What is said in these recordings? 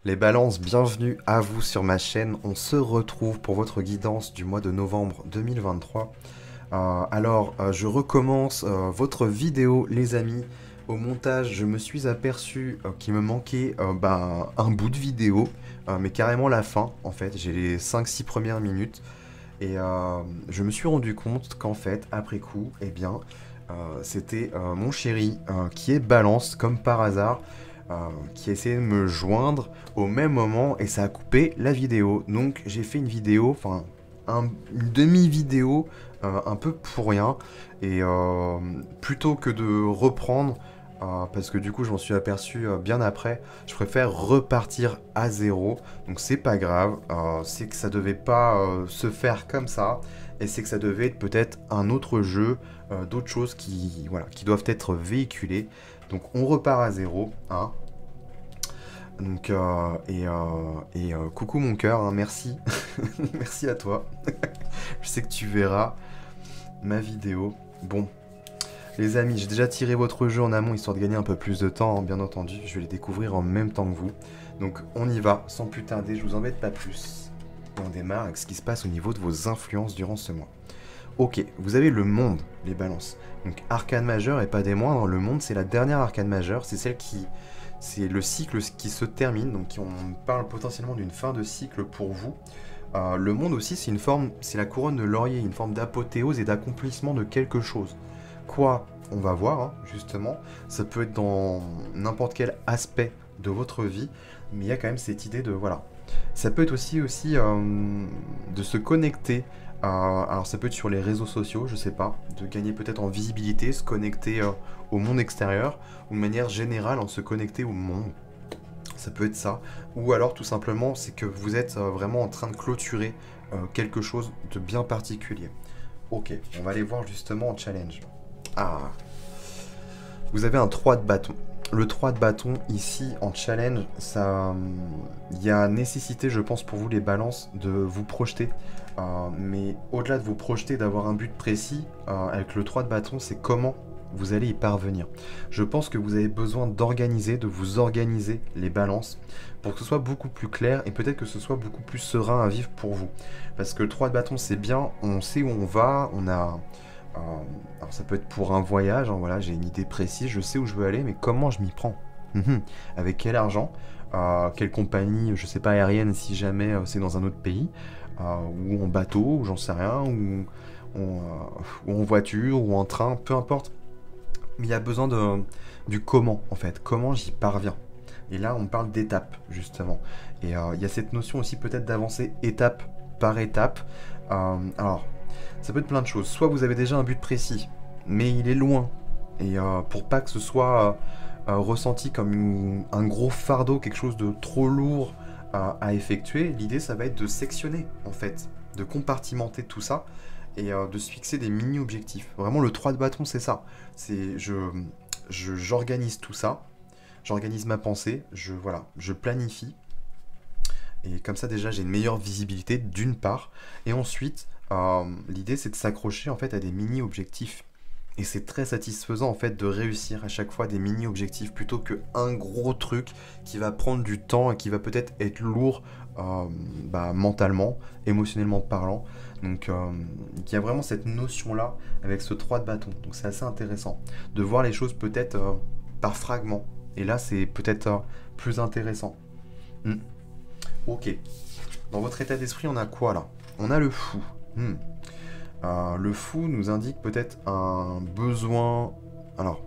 Les balances, bienvenue à vous sur ma chaîne. On se retrouve pour votre guidance du mois de novembre 2023. Je recommence votre vidéo, les amis. Au montage, je me suis aperçu qu'il me manquait un bout de vidéo, mais carrément la fin, en fait. J'ai les 5-6 premières minutes. Et je me suis rendu compte qu'en fait, après coup, c'était mon chéri qui est balance, comme par hasard, qui a essayé de me joindre au même moment et ça a coupé la vidéo. Donc j'ai fait une vidéo, une demi-vidéo un peu pour rien. Et plutôt que de reprendre, parce que du coup je m'en suis aperçu bien après, je préfère repartir à zéro. Donc c'est pas grave, c'est que ça devait pas se faire comme ça. Et c'est que ça devait être peut-être un autre jeu, d'autres choses qui doivent être véhiculées. Donc on repart à zéro, hein. Donc, coucou mon cœur, hein, merci. Merci à toi. Je sais que tu verras ma vidéo. Bon, les amis, j'ai déjà tiré votre jeu en amont histoire de gagner un peu plus de temps, hein, bien entendu. Je vais les découvrir en même temps que vous. Donc on y va, sans plus tarder, je vous embête pas plus. Et on démarre avec ce qui se passe au niveau de vos influences durant ce mois. Ok, vous avez le monde, les balances. Donc arcane majeure et pas des moindres, le monde c'est la dernière arcane majeure, c'est celle qui... C'est le cycle qui se termine, donc on parle potentiellement d'une fin de cycle pour vous. Le monde aussi c'est une forme, c'est la couronne de laurier, une forme d'apothéose et d'accomplissement de quelque chose. Quoi? On va voir, hein, justement, ça peut être dans n'importe quel aspect de votre vie, mais il y a quand même cette idée de, voilà. Ça peut être aussi de se connecter. Alors ça peut être sur les réseaux sociaux, je sais pas, de gagner peut-être en visibilité, se connecter au monde extérieur, ou de manière générale en se connecter au monde. Ça peut être ça. Ou alors tout simplement c'est que vous êtes vraiment en train de clôturer quelque chose de bien particulier. Ok, on va aller voir justement en challenge. Ah, vous avez un 3 de bâton. Le 3 de bâton ici en challenge, ça, il y a nécessité, je pense, pour vous les balances, de vous projeter. Mais au-delà de vous projeter, d'avoir un but précis, avec le 3 de bâton, c'est comment vous allez y parvenir. Je pense que vous avez besoin d'organiser, de vous organiser les balances pour que ce soit beaucoup plus clair et peut-être que ce soit beaucoup plus serein à vivre pour vous. Parce que le 3 de bâton, c'est bien, on sait où on va, on a... alors ça peut être pour un voyage, hein, voilà, j'ai une idée précise, je sais où je veux aller, mais comment je m'y prends? Avec quel argent? Quelle compagnie, je sais pas, aérienne si jamais c'est dans un autre pays, ou en bateau, ou j'en sais rien, ou en voiture, ou en train, peu importe. Mais il y a besoin du comment, en fait, comment j'y parviens. Et là, on parle d'étapes, justement. Et il y a cette notion aussi peut-être d'avancer étape par étape. Alors, ça peut être plein de choses. Soit vous avez déjà un but précis, mais il est loin. Et pour pas que ce soit ressenti comme un gros fardeau, quelque chose de trop lourd à effectuer, l'idée ça va être de sectionner en fait, de compartimenter tout ça et de se fixer des mini-objectifs. Vraiment le 3 de bâton c'est ça. C'est j'organise tout ça, j'organise ma pensée, je planifie. Et comme ça déjà j'ai une meilleure visibilité d'une part. Et ensuite, l'idée c'est de s'accrocher en fait à des mini-objectifs. Et c'est très satisfaisant en fait de réussir à chaque fois des mini-objectifs plutôt qu'un gros truc qui va prendre du temps et qui va peut-être être lourd mentalement, émotionnellement parlant. Donc il y a vraiment cette notion-là avec ce 3 de bâton. Donc c'est assez intéressant de voir les choses peut-être par fragments. Et là c'est peut-être plus intéressant. Ok. Dans votre état d'esprit on a quoi là? On a le fou. Le fou nous indique peut-être un besoin... Alors,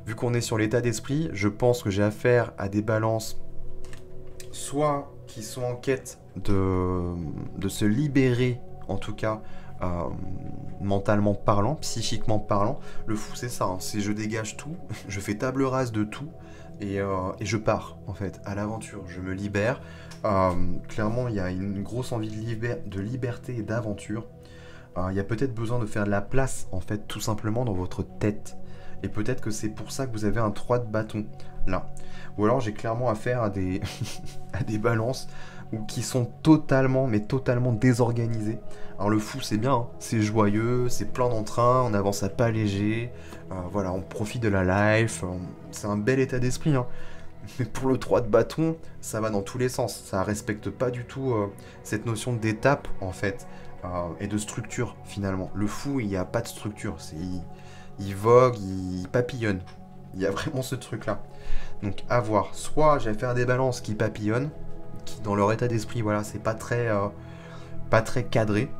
vu qu'on est sur l'état d'esprit, je pense que j'ai affaire à des balances soit qui sont en quête de se libérer, en tout cas, mentalement parlant, psychiquement parlant. Le fou, c'est ça, hein, c'est je dégage tout, je fais table rase de tout, et je pars, en fait, à l'aventure. Je me libère. Clairement, il y a une grosse envie de liberté et d'aventure. Il y a peut-être besoin de faire de la place, en fait, tout simplement dans votre tête. Et peut-être que c'est pour ça que vous avez un 3 de bâton, là. Ou alors j'ai clairement affaire à des, à des balances qui sont totalement, mais totalement désorganisées. Alors le fou, c'est bien, hein, c'est joyeux, c'est plein d'entrain, on avance à pas léger, voilà, on profite de la life, c'est un bel état d'esprit, hein. Mais pour le 3 de bâton, ça va dans tous les sens. Ça respecte pas du tout cette notion d'étape, en fait, et de structure, finalement. Le fou, il n'y a pas de structure. Il vogue, il papillonne. Il y a vraiment ce truc-là. Donc, à voir. Soit j'ai affaire à des balances qui papillonnent, qui, dans leur état d'esprit, voilà, c'est pas très cadré.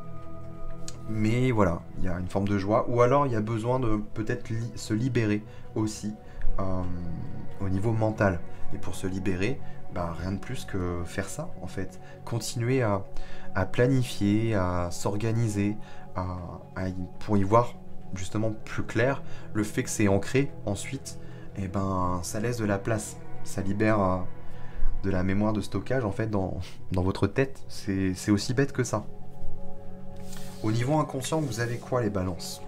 Mais voilà, il y a une forme de joie. Ou alors, il y a besoin de peut-être se libérer aussi au niveau mental. Et pour se libérer, bah, rien de plus que faire ça, en fait. Continuer à planifier, à s'organiser, pour y voir justement plus clair. Le fait que c'est ancré, ensuite, et ben, ça laisse de la place. Ça libère de la mémoire de stockage, en fait, dans votre tête. C'est aussi bête que ça. Au niveau inconscient, vous avez quoi, les balances?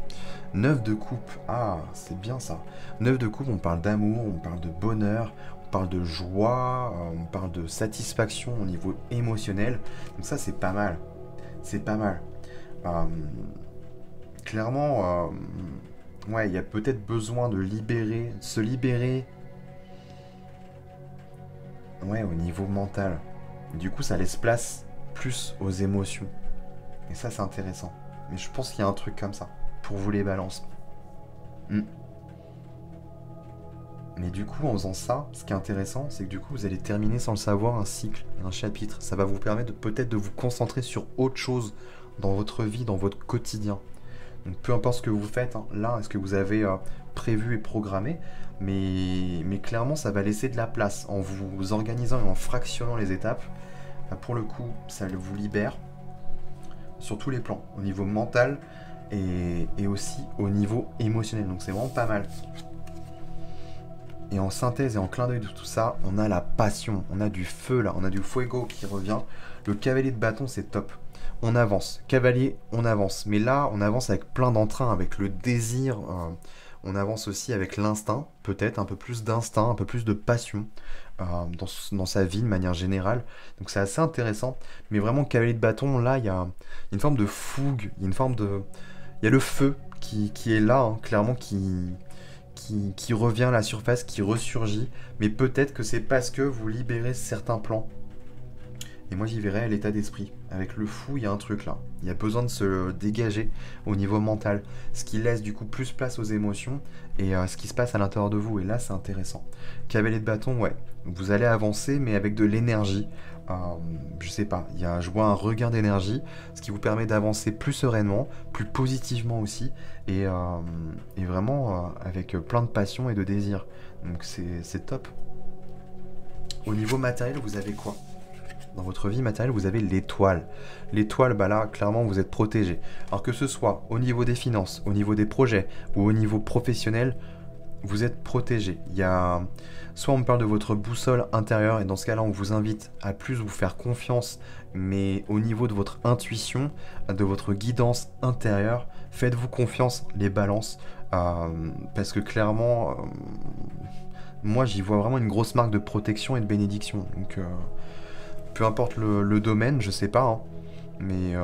9 de coupe, ah, c'est bien ça. 9 de coupe, on parle d'amour, on parle de bonheur, on parle de joie, on parle de satisfaction au niveau émotionnel. Donc ça, c'est pas mal. C'est pas mal. Clairement, ouais, il y a peut-être besoin de se libérer, ouais, au niveau mental. Du coup, ça laisse place plus aux émotions. Et ça, c'est intéressant. Mais je pense qu'il y a un truc comme ça, pour vous les balances. Mais du coup, en faisant ça, ce qui est intéressant, c'est que du coup, vous allez terminer sans le savoir un cycle, un chapitre. Ça va vous permettre peut-être de vous concentrer sur autre chose dans votre vie, dans votre quotidien. Donc peu importe ce que vous faites, hein, là, est-ce que vous avez prévu et programmé, mais clairement, ça va laisser de la place. En vous organisant et en fractionnant les étapes, pour le coup, ça vous libère sur tous les plans, au niveau mental et aussi au niveau émotionnel. Donc c'est vraiment pas mal. Et en synthèse et en clin d'œil de tout ça, on a la passion, on a du feu là, on a du fuego qui revient. Le cavalier de bâton, c'est top. On avance, cavalier, on avance. Mais là, on avance avec plein d'entrain, avec le désir. On avance aussi avec l'instinct, peut-être un peu plus d'instinct, un peu plus de passion dans sa vie de manière générale. Donc c'est assez intéressant. Mais vraiment, cavalier de bâton, là, il y a une forme de fougue, il y a une forme de... Il y a le feu qui est là, hein, clairement, qui revient à la surface, qui ressurgit. Mais peut-être que c'est parce que vous libérez certains plans. Et moi, j'y verrais l'état d'esprit. Avec le fou, il y a un truc là. Il y a besoin de se dégager au niveau mental. Ce qui laisse du coup plus place aux émotions et ce qui se passe à l'intérieur de vous. Et là, c'est intéressant. Cavalier de bâton, ouais. Vous allez avancer, mais avec de l'énergie. Je sais pas. Je vois un regain d'énergie, ce qui vous permet d'avancer plus sereinement, plus positivement aussi. Et vraiment avec plein de passion et de désir. Donc c'est top. Au niveau matériel, vous avez quoi? Dans votre vie matérielle, vous avez l'étoile. L'étoile, bah là, clairement, vous êtes protégé. Alors que ce soit au niveau des finances, au niveau des projets ou au niveau professionnel, vous êtes protégé. Il y a... Soit on parle de votre boussole intérieure, et dans ce cas-là, on vous invite à plus vous faire confiance, mais au niveau de votre intuition, de votre guidance intérieure, faites-vous confiance, les balances, parce que clairement, moi, j'y vois vraiment une grosse marque de protection et de bénédiction. Donc... peu importe le domaine, je sais pas, hein, mais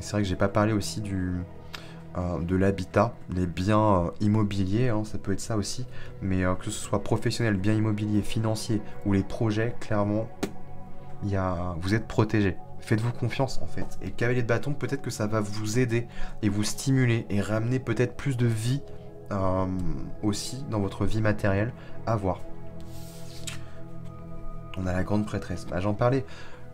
c'est vrai que j'ai pas parlé aussi de l'habitat, les biens immobiliers, hein, ça peut être ça aussi, mais que ce soit professionnel, biens immobiliers, financiers ou les projets, clairement, vous êtes protégé. Faites-vous confiance en fait. Et cavalier de bâton, peut-être que ça va vous aider et vous stimuler et ramener peut-être plus de vie aussi dans votre vie matérielle à voir. On a la grande prêtresse. Bah, j'en parlais.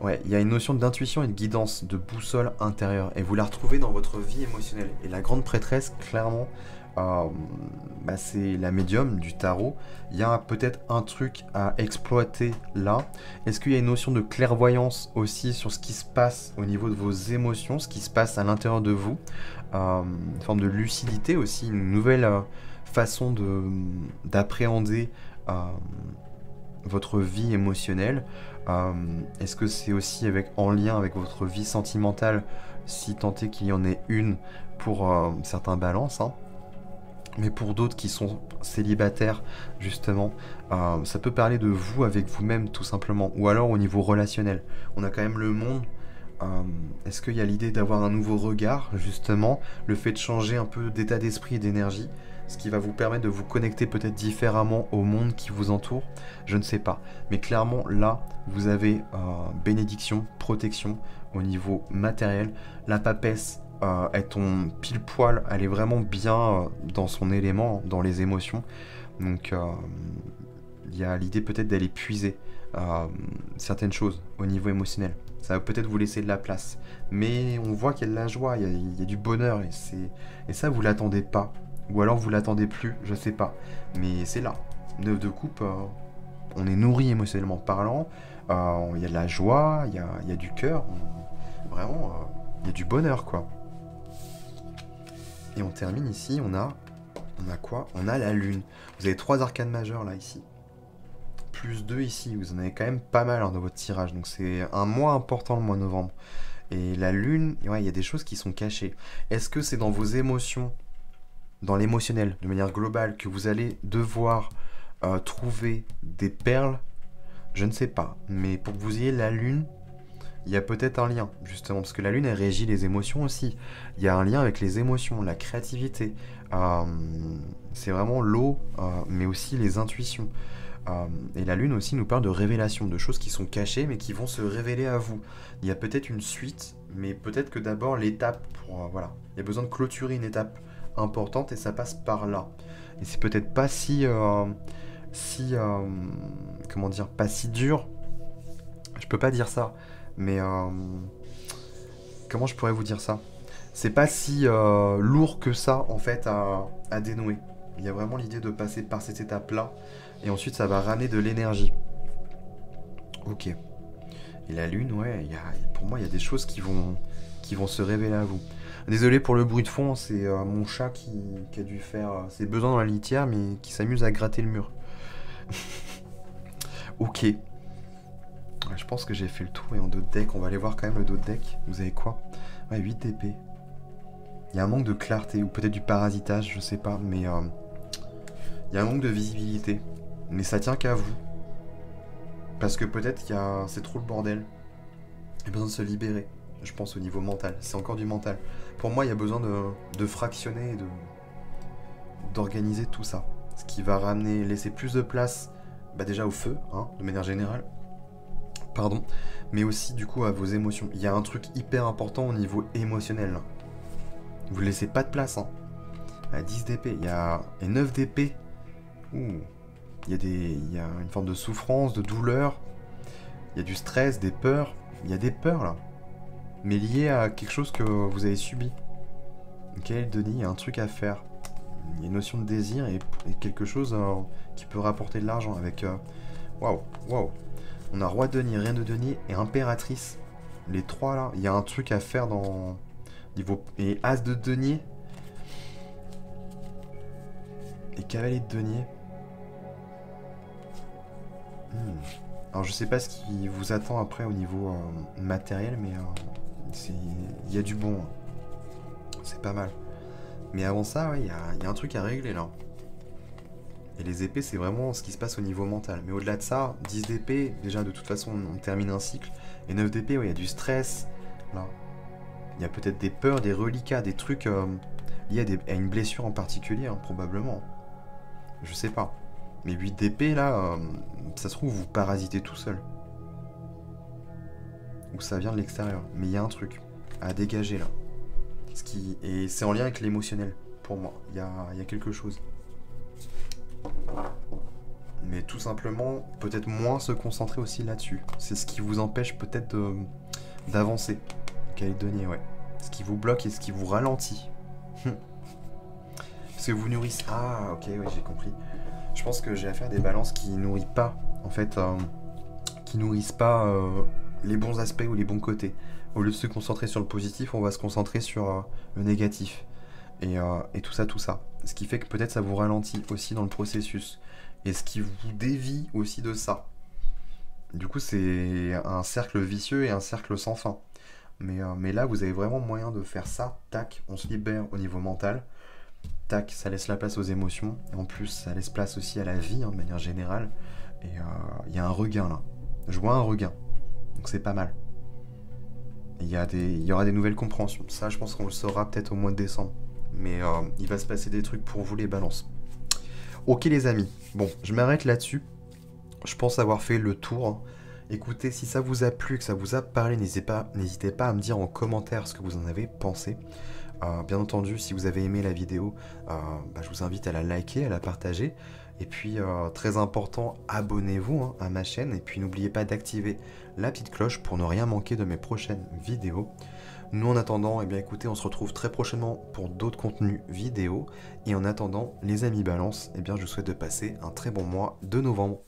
Ouais, il y a une notion d'intuition et de guidance, de boussole intérieure. Et vous la retrouvez dans votre vie émotionnelle. Et la grande prêtresse, clairement, c'est la médium du tarot. Il y a peut-être un truc à exploiter là. Est-ce qu'il y a une notion de clairvoyance aussi sur ce qui se passe au niveau de vos émotions, ce qui se passe à l'intérieur de vous? Une forme de lucidité aussi, une nouvelle façon d'appréhender votre vie émotionnelle. Est-ce que c'est aussi en lien avec votre vie sentimentale, si tant est qu'il y en ait une pour certains balances, hein. Mais pour d'autres qui sont célibataires, justement, ça peut parler de vous avec vous-même, tout simplement. Ou alors au niveau relationnel. On a quand même le monde. Est-ce qu'il y a l'idée d'avoir un nouveau regard, justement, le fait de changer un peu d'état d'esprit et d'énergie? ce qui va vous permettre de vous connecter peut-être différemment au monde qui vous entoure, je ne sais pas. Mais clairement, là, vous avez bénédiction, protection au niveau matériel. La papesse, elle tombe pile poil, elle est vraiment bien dans son élément, dans les émotions. Donc, il y a l'idée peut-être d'aller puiser certaines choses au niveau émotionnel. Ça va peut-être vous laisser de la place. Mais on voit qu'il y a de la joie, il y a du bonheur. Et ça, vous l'attendez pas. Ou alors vous l'attendez plus, je sais pas. Mais c'est là. 9 de coupe, on est nourri émotionnellement parlant. Il y a de la joie, il y a du cœur. Vraiment, il y a du bonheur, quoi. Et on termine ici, on a quoi? On a la lune. Vous avez 3 arcanes majeures là, ici. Plus 2 ici, vous en avez quand même pas mal dans votre tirage. Donc c'est un mois important, le mois de novembre. Et la lune, ouais, il y a des choses qui sont cachées. Est-ce que c'est dans vos émotions, dans l'émotionnel, de manière globale, que vous allez devoir trouver des perles? Je ne sais pas. Mais pour que vous ayez la lune, il y a peut-être un lien, justement, parce que la lune, elle régit les émotions aussi. Il y a un lien avec les émotions, la créativité. C'est vraiment l'eau, mais aussi les intuitions. Et la lune aussi nous parle de révélation, de choses qui sont cachées, mais qui vont se révéler à vous. Il y a peut-être une suite, mais peut-être que d'abord l'étape, voilà. Il y a besoin de clôturer une étape importante, et ça passe par là. Et c'est peut-être pas comment dire, pas si dur. Je peux pas dire ça. Mais comment je pourrais vous dire ça? C'est pas si lourd que ça, en fait, à dénouer. Il y a vraiment l'idée de passer par cette étape-là. Et ensuite, ça va ramener de l'énergie. Ok. Et la lune, ouais, pour moi, il y a des choses qui vont se révéler à vous. Désolé pour le bruit de fond, c'est mon chat qui a dû faire ses besoins dans la litière, mais qui s'amuse à gratter le mur. Ok. Je pense que j'ai fait le tour, et en dos de deck, on va aller voir quand même le dos de deck. Vous avez quoi? Ouais, 8 d'épée. Il y a un manque de clarté, ou peut-être du parasitage, je sais pas, mais il y a un manque de visibilité. Mais ça tient qu'à vous. Parce que peut-être c'est trop le bordel. Il y a besoin de se libérer, je pense, au niveau mental. C'est encore du mental. Pour moi, il y a besoin de fractionner et d'organiser tout ça. Ce qui va laisser plus de place, déjà au feu, hein, de manière générale. Pardon, mais aussi du coup à vos émotions. Il y a un truc hyper important au niveau émotionnel. Là. Vous laissez pas de place. Hein. À 10 d'épée, et 9 d'épée. Ouh. Il y a une forme de souffrance, de douleur. Il y a du stress, des peurs. Il y a des peurs là. Mais liées à quelque chose que vous avez subi. Ok, Denis, il y a un truc à faire. Il y a une notion de désir et quelque chose qui peut rapporter de l'argent avec... Waouh. On a roi de denier, reine de denier et impératrice. Les trois là, il y a un truc à faire dans... Et as de denier. Et cavalier de denier. Alors je sais pas ce qui vous attend après au niveau matériel, mais il y a du bon. C'est pas mal. Mais avant ça, ouais, il y a un truc à régler là. Et les épées, c'est vraiment ce qui se passe au niveau mental. Mais au-delà de ça, 10 d'épée, déjà de toute façon, on termine un cycle. Et 9 d'épée, ouais, il y a du stress. Là. Il y a peut-être des peurs, des reliquats, des trucs liés à une blessure en particulier, hein, probablement. Je sais pas. Mais 8 d'épée, là, ça se trouve, vous parasitez tout seul. Ou ça vient de l'extérieur. Mais il y a un truc à dégager, là. Et c'est en lien avec l'émotionnel, pour moi. Il y a quelque chose. Mais tout simplement, peut-être moins se concentrer aussi là-dessus. C'est ce qui vous empêche peut-être d'avancer. Calédonie, ouais. Ce qui vous bloque et ce qui vous ralentit. Parce que vous nourrissez... Ah, ok, ouais, j'ai compris. Je pense que j'ai affaire à des balances qui nourrissent pas, en fait, qui nourrissent pas les bons aspects ou les bons côtés. Au lieu de se concentrer sur le positif, on va se concentrer sur le négatif. Et tout ça. Ce qui fait que peut-être ça vous ralentit aussi dans le processus. Et ce qui vous dévie aussi de ça. Du coup, c'est un cercle vicieux et un cercle sans fin. Mais là, vous avez vraiment moyen de faire ça. Tac, on se libère au niveau mental. Tac, ça laisse la place aux émotions. Et en plus, ça laisse place aussi à la vie, hein, de manière générale. Et il y a un regain, là. Je vois un regain. Donc c'est pas mal. Il y aura des nouvelles compréhensions. Ça, je pense qu'on le saura peut-être au mois de décembre. mais il va se passer des trucs pour vous les balances. Ok les amis, bon, je m'arrête là-dessus. Je pense avoir fait le tour, hein. Écoutez, si ça vous a plu, que ça vous a parlé, n'hésitez pas à me dire en commentaire ce que vous en avez pensé. Bien entendu, si vous avez aimé la vidéo, je vous invite à la liker, à la partager. Et puis, très important, abonnez-vous hein, à ma chaîne. Et puis, n'oubliez pas d'activer la petite cloche pour ne rien manquer de mes prochaines vidéos. Nous, en attendant, eh bien, écoutez, on se retrouve très prochainement pour d'autres contenus vidéo. Et en attendant, les amis balance, eh bien, je vous souhaite de passer un très bon mois de novembre.